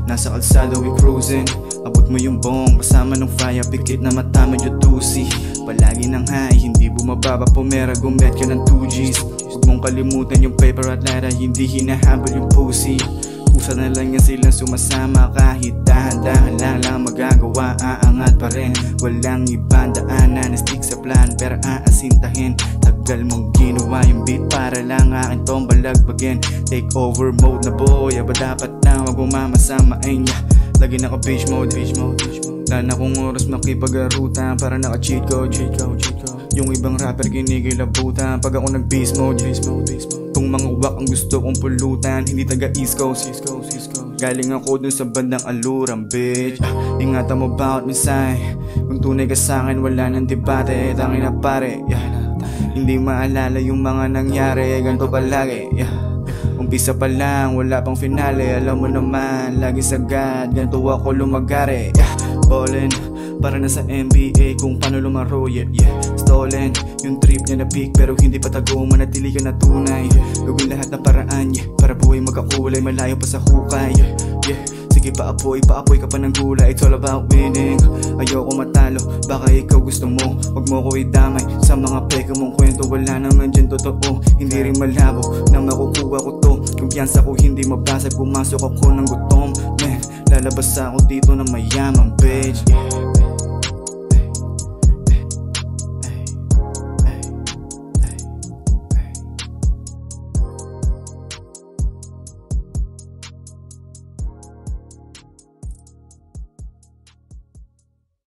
Nasa kalsada we cruising, abot mo yung bong kasama ng fire, pikit na mata medyo tusi. Palagi ng high, hindi bumababa, pumera gumet ka ng 2Gs. Huwag mong kalimutan yung paper at letter, hindi hinahabol yung pussy. Pusa na lang yan silang sumasama, kahit dahan-dahan lang magagawa, aangat pa rin. Walang ibang daanan, stick sa plan, pero aasintahin. Tagal mong ginawa yung beat para lang akin tong balagbagin. Take over mode na boy, aba dapat na wag bumamasamain niya. Lagi naka beach mode, wala na akong oras makipag-arutan, para naka cheat code. Yung ibang rapper kinikilabutan pag ako nag beast mode. Tong mga wak ang gusto kong pulutan, hindi taga East Coast. Galing ako dun sa bandang Aluran, bitch. Ingatan mo bawat mensahe, kung tunay ka sa'kin wala nang debate. Tangin na pare, hindi maalala yung mga nangyari, ganito palagi, Umpisa pa lang, wala pang finale. Alam mo naman, lagi sagad, ganito ako lumagari. Ballin', para na sa NBA kung paano lumaro, Stolen, yung trip niya na peak pero hindi pa tago, manatili ka na tunay. Gawin lahat na paraan, para buhay magkakulay, malayo pa sa hukay, Sige paapoy ka pa ng gulay, it's all about winning. Ayoko matalo, baka ikaw gusto mo, wag mo ko idamay sa mga peka mong kwento. Wala naman dyan totoo, hindi rin malabo na makukuha ko to. Kumpiyansa ko hindi mabasag, pumasok ako ng gutom, man. Lalabas ako dito na mayaman, bitch.